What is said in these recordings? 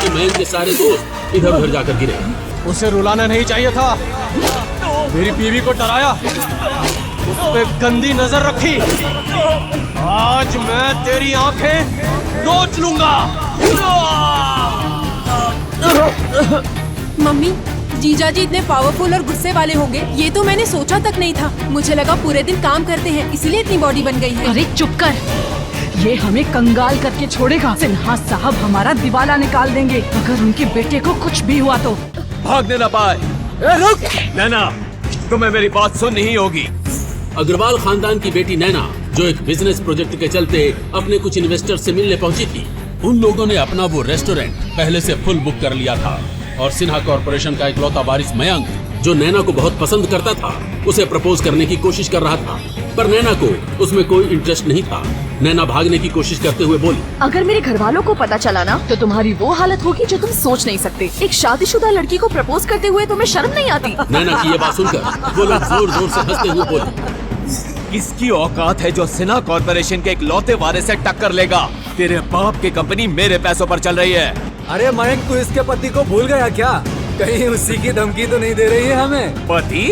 कि मयंक के सारे दोस्त इधर उधर जाकर गिरे। उसे रुलाना नहीं चाहिए था। मेरी बीवी को डराया, उस पे गंदी नजर रखी। आज मैं तेरी आंखें नोच लूंगा। मम्मी, जीजाजी इतने पावरफुल और गुस्से वाले होंगे ये तो मैंने सोचा तक नहीं था। मुझे लगा पूरे दिन काम करते हैं इसलिए इतनी बॉडी बन गई है। अरे चुप कर, ये हमें कंगाल करके छोड़ेगा। सिन्हा साहब हमारा दिवाला निकाल देंगे अगर उनके बेटे को कुछ भी हुआ तो। भागने ना पाए। रुक नैना, तुम्हें मेरी बात सुननी ही होगी। अग्रवाल खानदान की बेटी नैना जो एक बिजनेस प्रोजेक्ट के चलते अपने कुछ इन्वेस्टर से मिलने पहुंची थी, उन लोगों ने अपना वो रेस्टोरेंट पहले से फुल बुक कर लिया था और सिन्हा कॉर्पोरेशन का इकलौता वारिस मयंक जो नैना को बहुत पसंद करता था उसे प्रपोज करने की कोशिश कर रहा था, पर नैना को उसमें कोई इंटरेस्ट नहीं था। नैना भागने की कोशिश करते हुए बोली, अगर मेरे घर वालों को पता चला ना तो तुम्हारी वो हालत होगी जो तुम सोच नहीं सकते। एक शादीशुदा लड़की को प्रपोज करते हुए तुम्हें शर्म नहीं आती? नैना की ये बात सुनकर वो लोग जोर जोर से हंसते हुए बोले, किसकी औकात है जो सिन्हा कॉर्पोरेशन के इकलौते वारिस से टक्कर लेगा? तेरे बाप की कंपनी मेरे पैसों पर चल रही है। अरे मयंक, तू इसके पति को भूल गया क्या? कहीं उसी की धमकी तो नहीं दे रही है हमें? पति?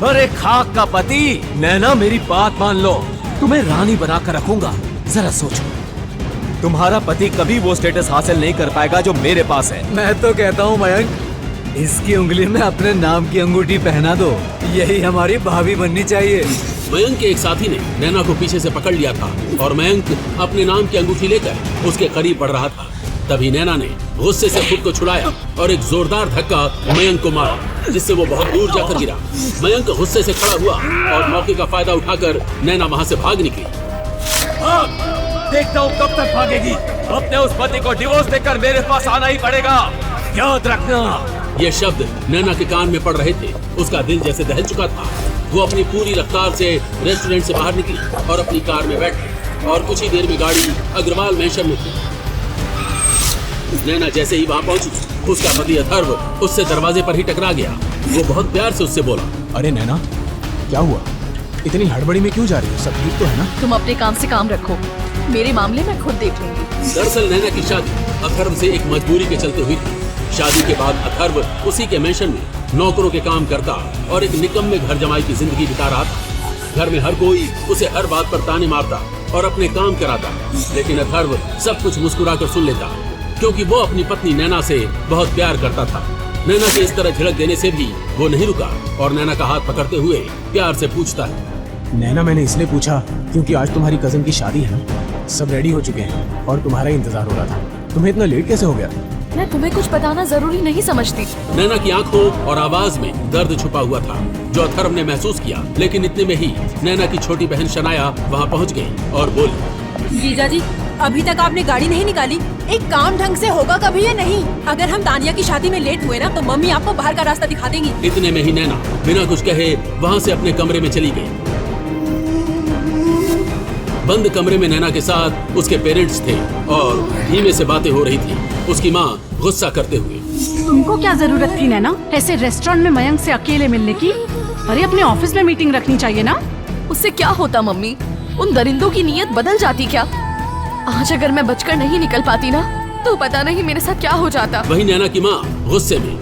अरे खाक का पति। नैना मेरी बात मान लो, तुम्हें रानी बनाकर रखूंगा। जरा सोचो, तुम्हारा पति कभी वो स्टेटस हासिल नहीं कर पाएगा जो मेरे पास है। मैं तो कहता हूँ मयंक, इसकी उंगली में अपने नाम की अंगूठी पहना दो, यही हमारी भाभी बननी चाहिए। मयंक के एक साथी ने नैना को पीछे से पकड़ लिया था और मयंक अपने नाम की अंगूठी लेकर उसके करीब बढ़ रहा था। तभी नैना ने गुस्से से खुद को छुड़ाया और एक जोरदार धक्का मयंक को मारा जिससे वो बहुत दूर जाकर गिरा। मयंक गुस्से से खड़ा हुआ और मौके का फायदा उठाकर नैना वहाँ से भाग निकली। देखता हूँ कब तक भागेगी। अपने उस पति को डिवोर्स देकर मेरे पास आना ही पड़ेगा, याद रखना। ये शब्द नैना के कान में पड़ रहे थे, उसका दिल जैसे दहल चुका था। वो अपनी पूरी रफ्तार से रेस्टोरेंट से बाहर निकली और अपनी कार में बैठी और कुछ ही देर में गाड़ी अग्रवाल मैंशन में थी। नैना जैसे ही वहाँ पहुंची, उसका पति अथर्व उससे दरवाजे पर ही टकरा गया। वो बहुत प्यार से उससे बोला, अरे नैना, क्या हुआ? इतनी हड़बड़ी में क्यों जा रही हो? सब ठीक तो है ना? तुम अपने काम से काम रखो, मेरे मामले में खुद देख लूंगी। दरअसल नैना की शादी अथर्व से एक मजबूरी के चलते हुई थी। शादी के बाद अथर्व उसी के मैंशन में नौकरों के काम करता और एक निकम्मे घर जमाई की जिंदगी बिता रहा था। घर में हर कोई उसे हर बात पर ताने मारता और अपने काम कराता, लेकिन अथर्व सब कुछ मुस्कुराकर सुन लेता क्योंकि वो अपनी पत्नी नैना से बहुत प्यार करता था। नैना के इस तरह झिड़क देने से भी वो नहीं रुका और नैना का हाथ पकड़ते हुए प्यार से पूछता है, नैना, मैंने इसलिए पूछा क्योंकि आज तुम्हारी कजन की शादी है ना। सब रेडी हो चुके हैं और तुम्हारा इंतजार हो रहा था। तुम्हें इतना लेट कैसे हो गया? मैं तुम्हें कुछ बताना जरूरी नहीं समझती। नैना की आंखों और आवाज में दर्द छुपा हुआ था जो अथर्व ने महसूस किया, लेकिन इतने में ही नैना की छोटी बहन शनाया वहाँ पहुँच गई और बोली, जीजाजी अभी तक आपने गाड़ी नहीं निकाली। एक काम ढंग से होगा कभी या नहीं? अगर हम तानिया की शादी में लेट हुए ना तो मम्मी आपको बाहर का रास्ता दिखा देंगी। इतने में ही नैना बिना कुछ कहे वहाँ से अपने कमरे में चली गई। बंद कमरे में नैना के साथ उसके पेरेंट्स थे और धीमे से बातें हो रही थी, उसकी माँ गुस्सा करते हुए। तुमको क्या जरूरत थी नैना ऐसे रेस्टोरेंट में मयंक से अकेले मिलने की? अरे अपने ऑफिस में मीटिंग रखनी चाहिए ना। उससे क्या होता मम्मी? उन दरिंदों की नीयत बदल जाती क्या? आज अगर मैं बचकर नहीं निकल पाती ना तो पता नहीं मेरे साथ क्या हो जाता। वही नैना की माँ गुस्से में,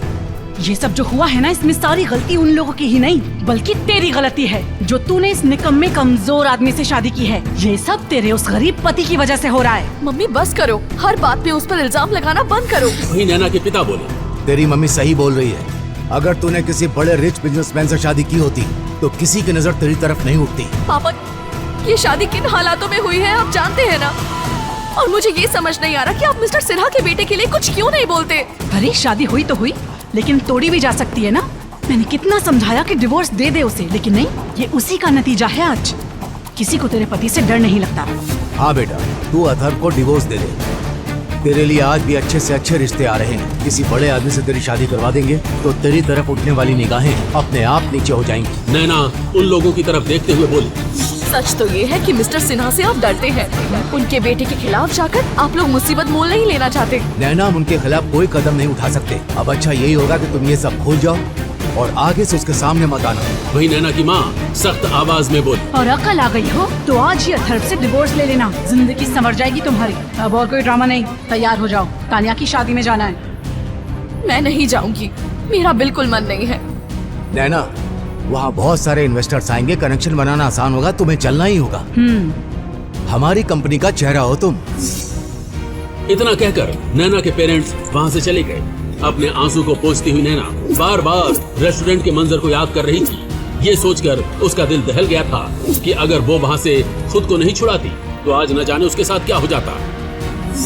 ये सब जो हुआ है ना, इसमें सारी गलती उन लोगों की ही नहीं बल्कि तेरी गलती है जो तूने इस निकम्मे कमजोर आदमी से शादी की है। ये सब तेरे उस गरीब पति की वजह से हो रहा है। मम्मी बस करो, हर बात पे उस पर इल्जाम लगाना बंद करो। वही नैना के पिता बोले, तेरी मम्मी सही बोल रही है। अगर तूने किसी बड़े रिच बिजनेसमैन से शादी की होती तो किसी की नजर तेरी तरफ नहीं उठती। पापा, ये शादी किन हालातों में हुई है आप जानते हैं ना, और मुझे ये समझ नहीं आ रहा कि आप मिस्टर सिन्हा के बेटे के लिए कुछ क्यों नहीं बोलते। अरे शादी हुई तो हुई, लेकिन तोड़ी भी जा सकती है ना। मैंने कितना समझाया कि डिवोर्स दे दे उसे, लेकिन नहीं, ये उसी का नतीजा है आज। किसी को तेरे पति से डर नहीं लगता। हाँ बेटा, तू अथर्व को डिवोर्स दे दे। तेरे लिए आज भी अच्छे से अच्छे रिश्ते आ रहे हैं। किसी बड़े आदमी से तेरी शादी करवा देंगे तो तेरी तरफ उठने वाली निगाहें अपने आप नीचे हो जाएंगी। नैना उन लोगों की तरफ देखते हुए बोली, सच तो ये है कि मिस्टर सिन्हा से आप डरते हैं। उनके बेटे के खिलाफ जाकर आप लोग मुसीबत मोल नहीं लेना चाहते। नैना, हम उनके खिलाफ कोई कदम नहीं उठा सकते। अब अच्छा यही होगा कि तुम ये सब भूल जाओ और आगे से उसके सामने मत आना। वही नैना की माँ सख्त आवाज में बोली। और अकल आ गई हो तो आज ही अथर्व से डिवोर्स ले लेना, जिंदगी संवर जाएगी तुम्हारी। अब और कोई ड्रामा नहीं, तैयार हो जाओ, तानिया की शादी में जाना है। मैं नहीं जाऊंगी, मेरा बिल्कुल मन नहीं है। नैना, वहाँ बहुत सारे इन्वेस्टर्स आएंगे, कनेक्शन बनाना आसान होगा, तुम्हें चलना ही होगा। हमारी कंपनी का चेहरा हो तुम। इतना कहकर नैना के पेरेंट्स वहाँ से चले गए। अपने आंसू को पोंछती हुई नैना बार बार रेस्टोरेंट के मंजर को याद कर रही थी। ये सोचकर उसका दिल दहल गया था कि अगर वो वहाँ से खुद को नहीं छुड़ाती तो आज न जाने उसके साथ क्या हो जाता।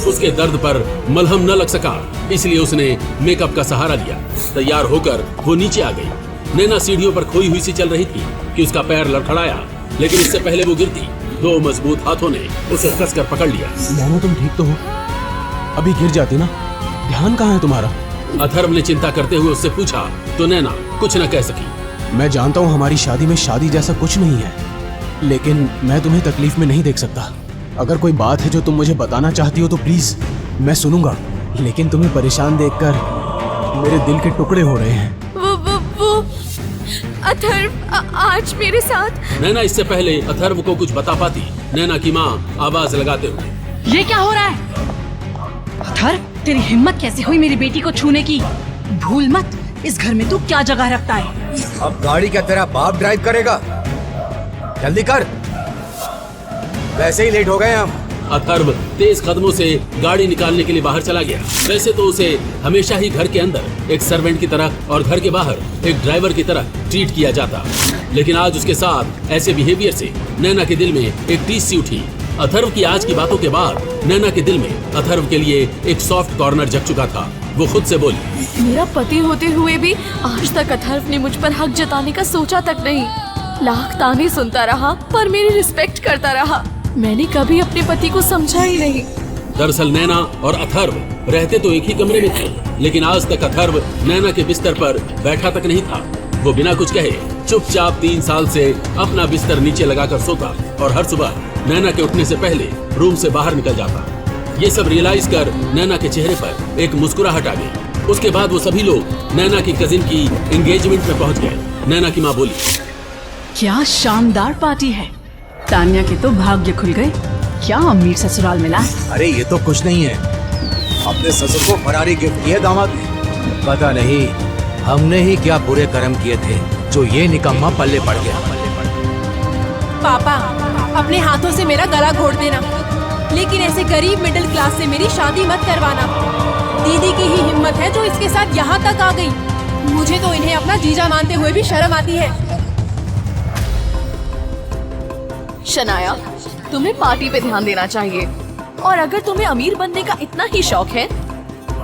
उसके दर्द पर मलहम न लग सका, इसलिए उसने मेकअप का सहारा लिया। तैयार होकर वो नीचे आ गई। नैना सीढ़ियों पर खोई हुई सी चल रही थी कि उसका पैर लड़खड़ाया, लेकिन इससे पहले वो गिरती, दो मजबूत हाथों ने उसे कसकर पकड़ लिया। नैना, तुम ठीक तो हो? अभी गिर जाती ना, ध्यान कहाँ है तुम्हारा? अथर्व ने चिंता करते हुए उससे पूछा तो नैना कुछ न कह सकी। मैं जानता हूँ हमारी शादी में शादी जैसा कुछ नहीं है, लेकिन मैं तुम्हें तकलीफ में नहीं देख सकता। अगर कोई बात है जो तुम मुझे बताना चाहती हो तो प्लीज, मैं सुनूंगा, लेकिन तुम्हें परेशान देखकर मेरे दिल के टुकड़े हो रहे हैं। वो अथर्व आज मेरे साथ। नैना इससे पहले अथर्व को कुछ बता पाती, नैना की माँ आवाज लगाते हुए। ये क्या हो रहा है? अथर्व, तेरी हिम्मत कैसे हुई मेरी बेटी को छूने की? भूल मत, इस घर में तू क्या जगह रखता है। अब गाड़ी क्या तेरा बाप ड्राइव करेगा? जल्दी कर, वैसे ही लेट हो गए हम। अथर्व तेज कदमों से गाड़ी निकालने के लिए बाहर चला गया। वैसे तो उसे हमेशा ही घर के अंदर एक सर्वेंट की तरह और घर के बाहर एक ड्राइवर की तरह ट्रीट किया जाता, लेकिन आज उसके साथ ऐसे बिहेवियर से नैना के दिल में एक टीस सी उठी। अथर्व की आज की बातों के बाद नैना के दिल में अथर्व के लिए एक सॉफ्ट कॉर्नर जग चुका था। वो खुद से बोली, मेरा पति होते हुए भी आज तक अथर्व ने मुझ पर हक जताने का सोचा तक नहीं। लाख ताने सुनता रहा पर मेरी रिस्पेक्ट करता रहा। मैंने कभी अपने पति को समझा ही नहीं। दरअसल नैना और अथर्व रहते तो एक ही कमरे में थे, लेकिन आज तक अथर्व नैना के बिस्तर पर बैठा तक नहीं था। वो बिना कुछ कहे चुपचाप 3 साल से अपना बिस्तर नीचे लगाकर सोता और हर सुबह नैना के उठने से पहले रूम से बाहर निकल जाता। ये सब रियलाइज कर नैना के चेहरे पर एक मुस्कुराहट आ गई। उसके बाद वो सभी लोग नैना की कजिन की एंगेजमेंट में पहुंच गए। नैना की माँ बोली, क्या शानदार पार्टी है। तानिया के तो भाग्य खुल गए, क्या अमीर ससुराल मिला। अरे ये तो कुछ नहीं है, अपने ससुर को फरारी गिफ्ट किया दामाद ने। पता नहीं हमने ही क्या बुरे कर्म किए थे जो ये निकम्मा पल्ले पड़ गया। पापा, अपने हाथों से मेरा गला घोट देना, लेकिन ऐसे गरीब मिडिल क्लास से मेरी शादी मत करवाना। दीदी की ही हिम्मत है जो इसके साथ यहाँ तक आ गई। मुझे तो इन्हें अपना जीजा मानते हुए भी शर्म आती है। शनाया, तुम्हें पार्टी पे ध्यान देना चाहिए, और अगर तुम्हें अमीर बनने का इतना ही शौक है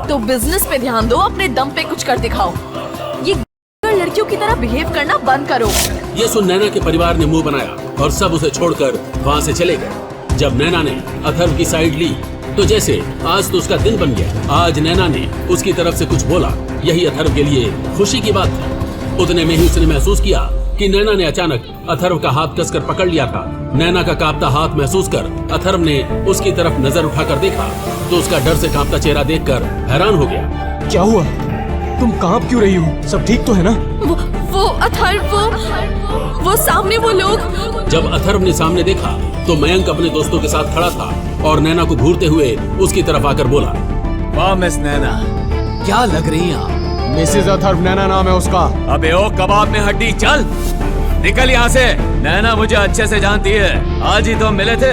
तो बिजनेस पे ध्यान दो। अपने दम पे कुछ कर दिखाओ। ये लड़कियों की तरह बिहेव करना बंद करो। ये सुन नैना के परिवार ने मुंह बनाया और सब उसे छोड़कर वहाँ से चले गए। जब नैना ने अथर्व की साइड ली तो जैसे आज तो उसका दिन बन गया। आज नैना ने उसकी तरफ से कुछ बोला, यही अथर्व के लिए खुशी की बात थी। उतने में ही उसने महसूस किया कि नैना ने अचानक अथर्व का हाथ कसकर पकड़ लिया था। नैना का कांपता हाथ महसूस कर अथर्व ने उसकी तरफ नजर उठाकर देखा तो उसका डर से कांपता चेहरा देखकर हैरान हो गया। क्या हुआ? तुम कांप क्यों रही हो? सब ठीक तो है ना? वो अथर्व, वो सामने वो लोग। जब अथर्व ने सामने देखा तो मयंक अपने दोस्तों के साथ खड़ा था और नैना को घूरते हुए उसकी तरफ आकर बोला, वाह मिस नैना, क्या लग रही हैं आप? मिसेज अथर्व नैना नाम है उसका। अबे ओ कबाब में हड्डी, चल निकल यहाँ से। नैना मुझे अच्छे से जानती है, आज ही तो मिले थे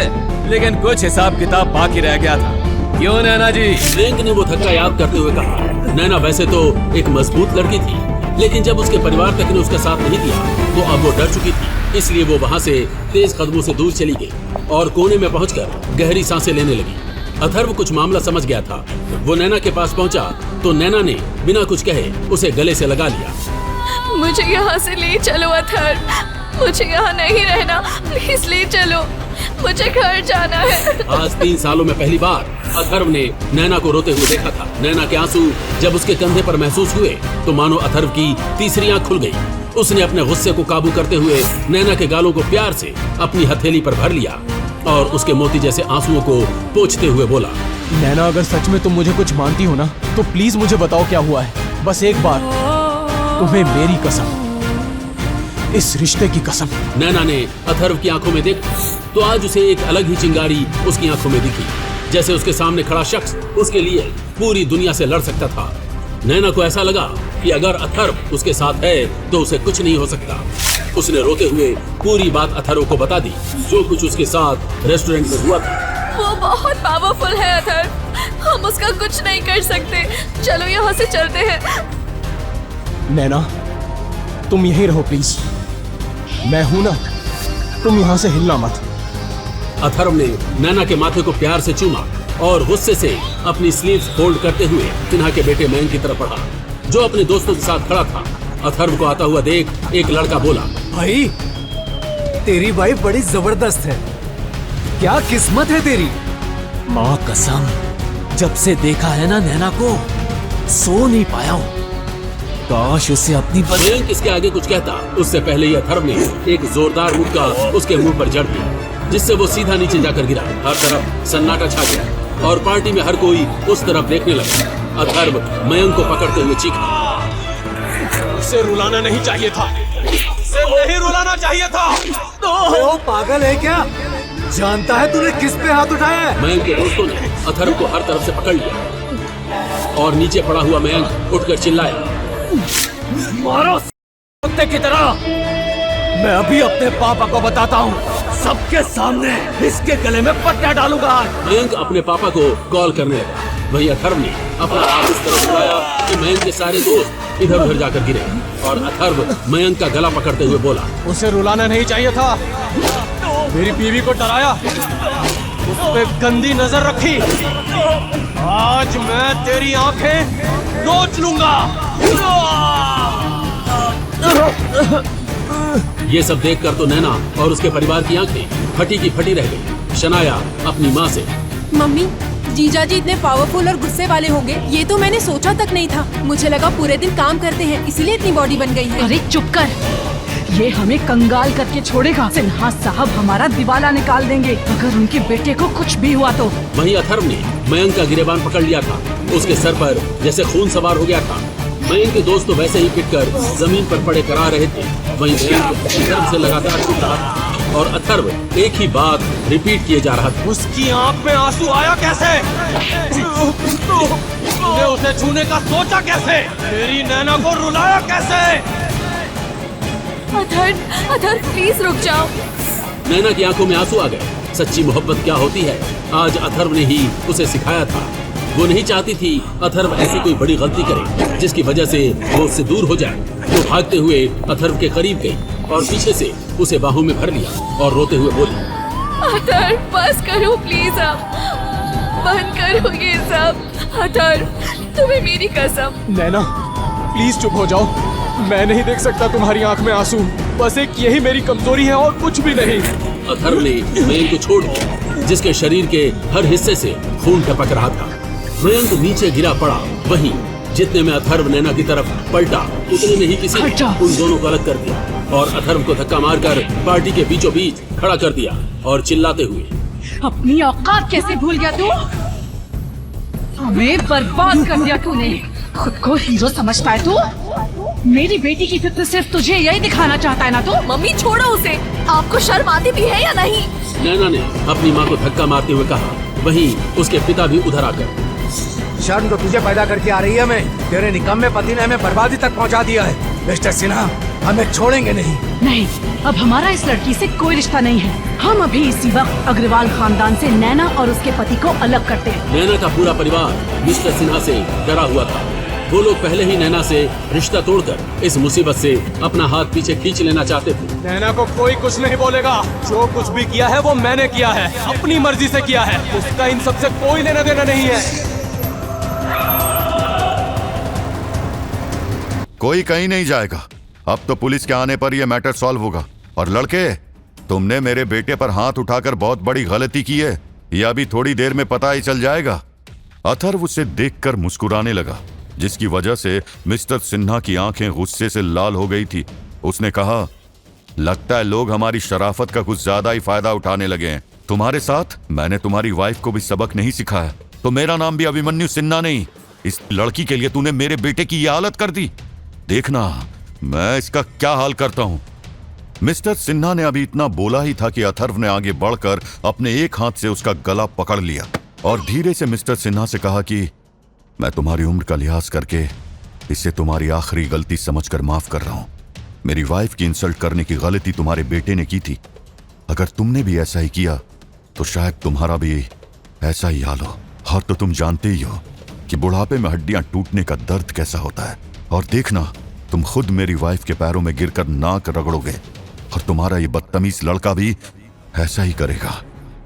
लेकिन कुछ हिसाब किताब बाकी रह गया था। क्यों नैना जी? मयंक ने वो धक्का याद करते हुए कहा। नैना वैसे तो एक मजबूत लड़की थी, लेकिन जब उसके परिवार तक ने उसका साथ नहीं दिया तो अब वो डर चुकी थी। इसलिए वो वहाँ से तेज कदमों से दूर चली गई और कोने में पहुंचकर गहरी सांसें लेने लगी। अथर्व कुछ मामला समझ गया था। वो नैना के पास पहुंचा तो नैना ने बिना कुछ कहे उसे गले से लगा लिया। मुझे यहाँ से ले चलो अथर्व, मुझे यहाँ नहीं रहना, प्लीज ले चलो, मुझे घर जाना है। आज 3 सालों में पहली बार अथर्व ने नैना को रोते हुए देखा था। नैना के आंसू जब उसके कंधे पर महसूस हुए तो मानो अथर्व की तीसरी आंख खुल गई। उसने अपने गुस्से को काबू करते हुए नैना के गालों को प्यार से अपनी हथेली पर भर लिया और उसके मोती जैसे आंसुओं को पोंछते हुए बोला, नैना, अगर सच में तुम मुझे कुछ मानती हो ना तो प्लीज मुझे बताओ क्या हुआ है। बस एक बार तुम्हें मेरी कसम, इस रिश्ते की कसम। नैना ने अथर्व की आंखों में देखा तो आज उसे एक अलग ही चिंगारी उसकी आंखों में दिखी, जैसे उसके सामने खड़ा शख्स उसके लिए पूरी दुनिया से लड़ सकता था। नैना को ऐसा लगा कि अगर अथर्व उसके साथ है तो उसे कुछ नहीं हो सकता। उसने रोते हुए पूरी बात अथर्व को बता दी, जो कुछ उसके साथ रेस्टोरेंट में हुआ था। वो बहुत पावरफुल है अथर्व, हम उसका कुछ नहीं कर सकते। चलो यहाँ से चलते हैं। नैना, तुम यहीं रहो प्लीज। मैं हूं ना, तुम यहाँ से हिलना मत। अथर्व ने नैना के माथे को प्यार से चूमा और गुस्से से अपनी स्लीव्स फोल्ड करते हुए सिन्हा के बेटे मयंक की तरफ बढ़ा, जो अपने दोस्तों के साथ खड़ा था। अथर्व को आता हुआ देख एक लड़का बोला, भाई, तेरी वाइफ बड़ी जबरदस्त है। क्या किस्मत है तेरी। माँ कसम, जब से देखा है ना नैना को, सो नहीं पाया हूँ। काश उसे अपनी मयंक इसके आगे कुछ कहता, उससे पहले ही अथर्व ने एक जोरदार मुक्का उसके मुंह पर जड़ दिया, जिससे वो सीधा नीचे जाकर गिरा। हर तरफ सन्नाटा छा गया और पार्टी में हर कोई उस तरफ देखने लगा। अथर्व मयंक को पकड़ते हुए चीखा, उसे रुलाना नहीं चाहिए था, उसे नहीं रुलाना चाहिए था। ओ पागल है क्या? जानता है तूने किस पे हाथ उठाया है? मयंक के दोस्तों ने अथर्व को हर तरफ से पकड़ लिया और नीचे पड़ा हुआ मयंक उठकर चिल्लाया, मारो कुत्ते की तरह। मैं अभी अपने पापा को बताता हूँ, सबके सामने इसके गले में पट्टा डालूंगा। मयंक अपने पापा को कॉल करने लगा। वही अथर्व ने अपना हाथ इस तरफ उठाया कि मयंक के सारे दोस्त इधर उधर जाकर गिरे और अथर्व मयंक का गला पकड़ते हुए बोला, उसे रुलाना नहीं चाहिए था। मेरी बीवी को डराया, उस पे गंदी नजर रखी। आज मैं तेरी आंखें नोच लूंगा। ये सब देखकर तो नैना और उसके परिवार की आंखें फटी की फटी रह गई। शनाया अपनी माँ से, मम्मी, जीजा जी इतने पावरफुल और गुस्से वाले होंगे ये तो मैंने सोचा तक नहीं था। मुझे लगा पूरे दिन काम करते हैं इसलिए इतनी बॉडी बन गई है। अरे चुप कर, ये हमें कंगाल करके छोड़ेगा। सिन्हा साहब हमारा दिवाला निकाल देंगे अगर उनके बेटे को कुछ भी हुआ तो। वहीं अथर्व ने मयंक का गिरेबान पकड़ लिया था। उसके सर पर जैसे खून सवार हो गया था। मयंक के दोस्त तो वैसे ही पिटकर जमीन पर पड़े करा रहे थे। वहीं मयंक अथर्व से लगातार छूट रहा था और अथर्व एक ही बात रिपीट किए जा रहा था। उसकी आंख में आंसू आया कैसे? तूने उसे छूने का सोचा कैसे? मेरी नैना को रुलाया कैसे? अथर्व प्लीज रुक जाओ। नैना की आंखों में आंसू आ गए। सच्ची मोहब्बत क्या होती है आज अथर्व ने ही उसे सिखाया था। वो नहीं चाहती थी अथर्व ऐसी कोई बड़ी गलती करे जिसकी वजह से वो उससे दूर हो जाए। वो भागते हुए अथर्व के करीब गई और पीछे से उसे बाहों में भर लिया और रोते हुए बोली, अथर्व बस करो प्लीज, आप बंद करो ये सब। अथर्व तुम्हें मेरी कसम। नैना प्लीज चुप हो जाओ, मैं नहीं देख सकता तुम्हारी आंख में आंसू। बस एक यही मेरी कमजोरी है और कुछ भी नहीं। अथर्व ने मयंक को छोड़ दिया जिसके शरीर के हर हिस्से से खून टपक रहा था। मयंक नीचे गिरा पड़ा। वहीं जितने में अथर्व नैना की तरफ पलटा उतने में ही किसी ने उन दोनों को अलग कर दिया और अथर्व को धक्का मारकर पार्टी के बीचों बीच खड़ा कर दिया और चिल्लाते हुए, अपनी औकात कैसे भूल गया तू? हमें बर्बाद कर दिया तूने। खुद को हीरो समझता है तू? मेरी बेटी की फिक्र सिर्फ तुझे यही दिखाना चाहता है ना तू? मम्मी छोड़ो उसे, आपको शर्म आती भी है या नहीं? नैना ने अपनी माँ को धक्का मारते हुए कहा। वहीं उसके पिता भी उधर आकर, शर्म तो तुझे पैदा करके आ रही है। हमें तेरे निकम्मे पति ने हमें बर्बादी तक पहुंचा दिया है। मिस्टर सिन्हा, हमें छोड़ेंगे नहीं। नहीं, अब हमारा इस लड़की से कोई रिश्ता नहीं है। हम अभी इसी वक्त अग्रवाल खानदान से नैना और उसके पति को अलग करते हैं। नैना का पूरा परिवार मिस्टर सिन्हा से डरा हुआ था। वो लोग पहले ही नैना से रिश्ता तोड़कर इस मुसीबत से अपना हाथ पीछे खींच लेना चाहते थे। नैना को कोई कुछ नहीं बोलेगा। जो कुछ भी किया है वो मैंने किया है, अपनी मर्जी से किया है। उसका इन सबसे कोई लेना देना नहीं है। कोई कहीं नहीं जाएगा। अब तो पुलिस के आने पर यह मैटर सॉल्व होगा। और लड़के, तुमने मेरे बेटे पर हाथ उठाकर बहुत बड़ी गलती की है। यह अभी थोड़ी देर में पता ही चल जाएगा। अथर्व उसे देखकर मुस्कुराने लगा, जिसकी वजह से मिस्टर सिन्हा की आंखें गुस्से से लाल हो गई थी। उसने कहा, लगता है लोग हमारी शराफत का कुछ ज्यादा ही फायदा उठाने लगे हैं। तुम्हारे साथ मैंने तुम्हारी वाइफ को भी सबक नहीं सिखाया तो मेरा नाम भी अभिमन्यु सिन्हा नहीं। इस लड़की के लिए तूने मेरे बेटे की ये हालत कर दी। देखना मैं इसका क्या हाल करता हूं। मिस्टर सिन्हा ने अभी इतना बोला ही था कि अथर्व ने आगे बढ़कर अपने एक हाथ से उसका गला पकड़ लिया और धीरे से मिस्टर सिन्हा से कहा कि मैं तुम्हारी उम्र का लिहाज करके इसे तुम्हारी आखिरी गलती समझकर माफ कर रहा हूं। मेरी वाइफ की इंसल्ट करने की गलती तुम्हारे बेटे ने की थी। अगर तुमने भी ऐसा ही किया तो शायद तुम्हारा भी ऐसा ही हाल हो। और तो तुम जानते ही हो कि बुढ़ापे में हड्डियां टूटने का दर्द कैसा होता है। और देखना, तुम खुद मेरी वाइफ के पैरों में गिरकर नाक रगड़ोगे और तुम्हारा ये बदतमीज लड़का भी ऐसा ही करेगा।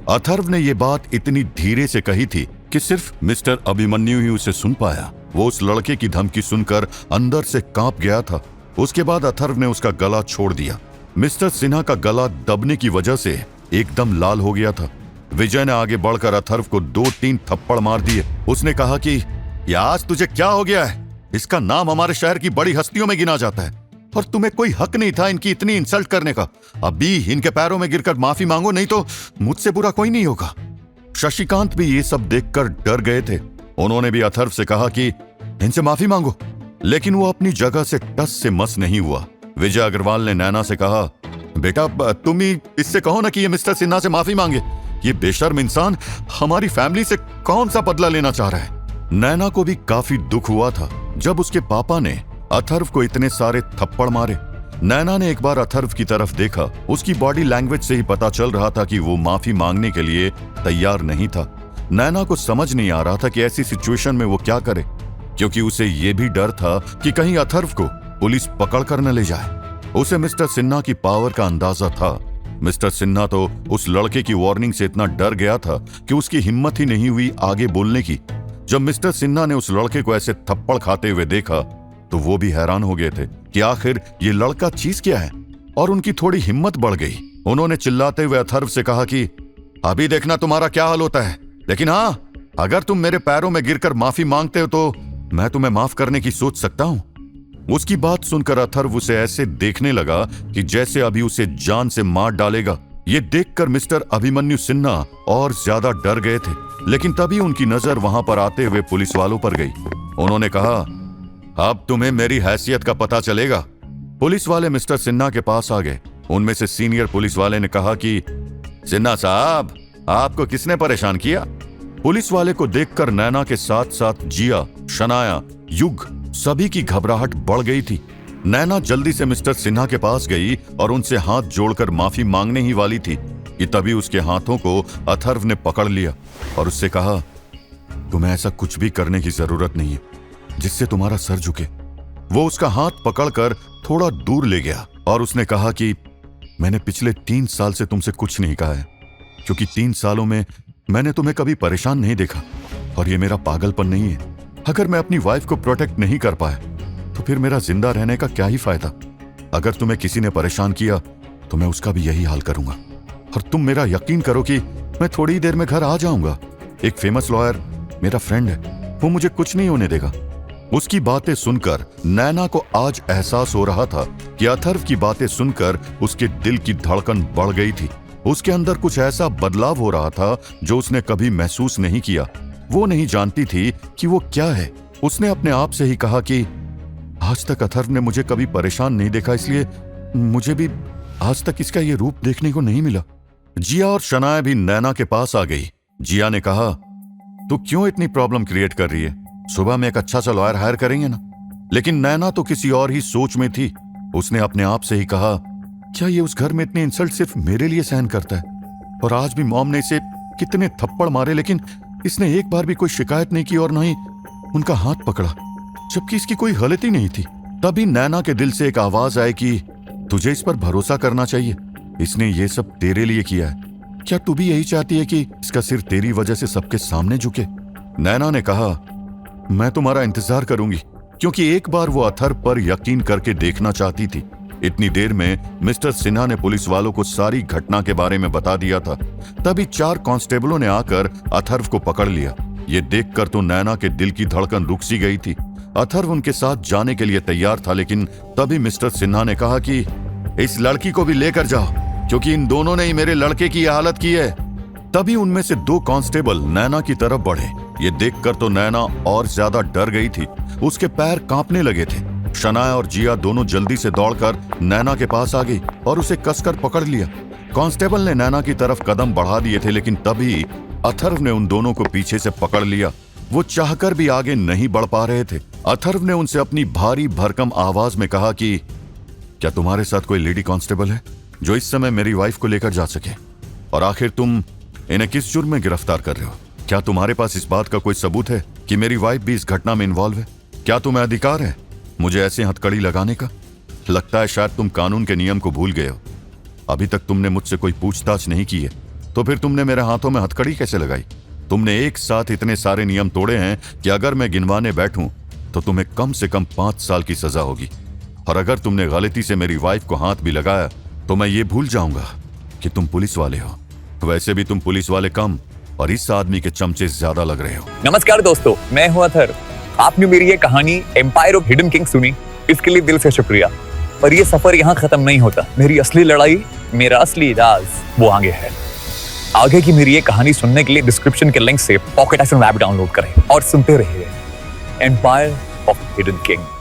अथर्व ने ये बात इतनी धीरे से कही थी कि सिर्फ मिस्टर अभिमन्यु ही उसे सुन पाया। वो उस लड़के की धमकी सुनकर अंदर से कांप गया था। उसके बाद अथर्व ने उसका गला छोड़ दिया। मिस्टर सिन्हा का गला दबने की वजह से एकदम लाल हो गया था। विजय ने आगे बढ़कर अथर्व को 2-3 थप्पड़ मार दिए। उसने कहा कि ये आज तुझे क्या हो गया है? इसका नाम हमारे शहर की बड़ी हस्तियों में गिना जाता है और तुम्हें कोई हक नहीं था इनकी इतनी इंसल्ट करने का। अभी इनके पैरों में गिरकर माफी मांगो, नहीं तो मुझसे बुरा कोई नहीं होगा। शशिकांत भी ये सब देखकर डर गए थे। उन्होंने भी अथर्व से कहा कि इनसे माफी मांगो, लेकिन वो अपनी जगह से टस से मस नहीं हुआ। विजय अग्रवाल ने नैना से कहा, बेटा तुम ही इससे कहो ना कि ये मिस्टर सिन्हा से माफी मांगे। ये बेशर्म इंसान हमारी फैमिली से कौन सा बदला लेना चाह रहा है। नैना को भी काफी दुख हुआ था जब उसके पापा ने अथर्व को इतने सारे थप्पड़ मारे। नैना ने एक बार अथर्व की तरफ देखा। उसकी बॉडी लैंग्वेज से ही पता चल रहा था कि वो माफी मांगने के लिए तैयार नहीं था। नैना को समझ नहीं आ रहा था कि ऐसी सिचुएशन में वो क्या करे, क्योंकि उसे ये भी डर था कि कहीं अथर्व को पुलिस पकड़ कर न ले जाए। उसे मिस्टर सिन्हा की पावर का अंदाजा था। मिस्टर सिन्हा तो उस लड़के की वार्निंग से इतना डर गया था कि उसकी हिम्मत ही नहीं हुई आगे बोलने की। जब मिस्टर सिन्हा ने उस लड़के को ऐसे थप्पड़ खाते हुए देखा तो वो भी हैरान हो गए थे कि आखिर ये लड़का चीज क्या है, और उनकी थोड़ी हिम्मत बढ़ गई। उन्होंने चिल्लाते हुए अथर्व से कहा कि अभी देखना तुम्हारा क्या हाल होता है, लेकिन हाँ, अगर तुम मेरे पैरों में गिरकर माफी मांगते हो तो मैं तुम्हें माफ करने की सोच सकता हूं। उसकी बात सुनकर अथर्व उसे ऐसे देखने लगा कि जैसे अभी उसे जान से मार डालेगा। ये देखकर मिस्टर अभिमन्यु सिन्हा और ज्यादा डर गए थे, लेकिन तभी उनकी नजर वहां पर आते हुए पुलिस वालों पर गई। उन्होंने कहा, अब तुम्हें मेरी हैसियत का पता चलेगा। पुलिस वाले मिस्टर सिन्हा के पास आ गए। उनमें से सीनियर पुलिस वाले ने कहा कि सिन्हा साहब, आपको किसने परेशान किया? पुलिस वाले को देखकर नैना के साथ साथ जिया, शनाया, युग सभी की घबराहट बढ़ गई थी। नैना जल्दी से मिस्टर सिन्हा के पास गई और उनसे हाथ जोड़कर माफी मांगने ही वाली थी कि तभी उसके हाथों को अथर्व ने पकड़ लिया और उससे कहा, तुम्हें ऐसा कुछ भी करने की जरूरत नहीं है जिससे तुम्हारा सर झुके। वो उसका हाथ पकड़कर थोड़ा दूर ले गया और उसने कहा कि मैंने पिछले 3 साल से तुमसे कुछ नहीं कहा है, क्योंकि 3 सालों में मैंने तुम्हें कभी परेशान नहीं देखा और ये मेरा पागलपन नहीं है। अगर मैं अपनी वाइफ को प्रोटेक्ट नहीं कर पाया तो फिर मेरा जिंदा रहने का क्या ही फायदा। अगर तुम्हें किसी ने परेशान किया तो मैं उसका भी यही हाल करूंगा, और तुम मेरा यकीन करो कि मैं थोड़ी ही देर में घर आ जाऊंगा। एक फेमस लॉयर मेरा फ्रेंड है, वो मुझे कुछ नहीं होने देगा। उसकी बातें सुनकर नैना को आज एहसास हो रहा था कि अथर्व की बातें सुनकर उसके दिल की धड़कन बढ़ गई थी। उसके अंदर कुछ ऐसा बदलाव हो रहा था जो उसने कभी महसूस नहीं किया। वो नहीं जानती थी कि वो क्या है। उसने अपने आप से ही कहा कि आज तक अथर्व ने मुझे कभी परेशान नहीं देखा, इसलिए मुझे भी आज तक इसका ये रूप देखने को नहीं मिला। जिया और शनाया भी नैना के पास आ गई। जिया ने कहा, तू क्यों इतनी प्रॉब्लम क्रिएट कर रही है? सुबह में एक अच्छा सा लॉयर हायर करेंगे ना। लेकिन नैना तो किसी और ही सोच में थी। उसने अपने आप से ही कहा, क्या ये उस घर में इतनी इंसल्ट सिर्फ मेरे लिए सहन करता है? और आज भी मॉम ने इसे कितने थप्पड़ मारे, लेकिन इसने एक बार भी कोई शिकायत नहीं की और ना ही उनका हाथ पकड़ा, जबकि इसकी कोई गलती नहीं थी। तभी नैना के दिल से एक आवाज आई कि तुझे इस पर भरोसा करना चाहिए, इसने ये सब तेरे लिए किया है। क्या तू भी यही चाहती है कि इसका सिर तेरी वजह से सबके सामने झुके? नैना ने कहा, मैं तुम्हारा इंतजार करूंगी, क्योंकि एक बार वो अथर्व पर यकीन करके देखना चाहती थी। इतनी देर में मिस्टर सिन्हा ने पुलिस वालों को सारी घटना के बारे में बता दिया था। तभी 4 कांस्टेबलों ने आकर अथर्व को पकड़ लिया। ये देखकर तो नैना के दिल की धड़कन रुक सी गई थी। अथर्व उनके साथ जाने के लिए तैयार था, लेकिन तभी मिस्टर सिन्हा ने कहा कि इस लड़की को भी लेकर जाओ, क्योंकि इन दोनों ने ही मेरे लड़के की हालत की है। तभी उनमें से 2 कांस्टेबल नैना की तरफ बढ़े। ये देखकर तो नैना और ज्यादा डर गई थी। उसके पैर कांपने लगे थे। शनाया और जिया दोनों जल्दी से दौड़कर नैना के पास आ गई और उसे कसकर पकड़ लिया। कांस्टेबल ने नैना की तरफ कदम बढ़ा दिए थे, लेकिन तभी अथर्व ने उन दोनों को पीछे से पकड़ लिया। वो चाहकर भी आगे नहीं बढ़ पा रहे थे। अथर्व ने उनसे अपनी भारी भरकम आवाज में कहा कि क्या तुम्हारे साथ कोई लेडी कांस्टेबल है जो इस समय मेरी वाइफ को लेकर जा सके? और आखिर तुम इन्हें किस जुर्म में गिरफ्तार कर रहे हो? क्या तुम्हारे पास इस बात का कोई सबूत है कि मेरी वाइफ भी इस घटना में इन्वॉल्व है? क्या तुम्हें अधिकार है मुझे ऐसे हथकड़ी लगाने का? लगता है शायद तुम कानून के नियम को भूल गए हो। अभी तक तुमने मुझसे कोई पूछताछ नहीं की है, तो फिर तुमने मेरे हाथों में हथकड़ी कैसे लगाई? तुमने एक साथ इतने सारे नियम तोड़े हैं कि अगर मैं गिनवाने बैठूं तो तुम्हें कम से कम 5 साल की सजा होगी। और अगर तुमने गलती से मेरी वाइफ को हाथ भी लगाया तो मैं ये भूल जाऊंगा कि तुम पुलिस वाले हो। वैसे भी तुम पुलिस वाले कम और इस आदमी के चमचे ज्यादा लग रहे हो। नमस्कार दोस्तों, मैं हूं अथर्व। आपने मेरी ये कहानी एम्पायर ऑफ हिडन किंग सुनी, इसके लिए दिल से शुक्रिया। पर ये सफर यहाँ खत्म नहीं होता। मेरी असली लड़ाई, मेरा असली राज वो आगे है। आगे की मेरी ये कहानी सुनने के लिए डिस्क्रिप्शन के लिंक से पॉकेट एफएम ऐप डाउनलोड करें और सुनते रहिए एम्पायर ऑफ हिडन किंग।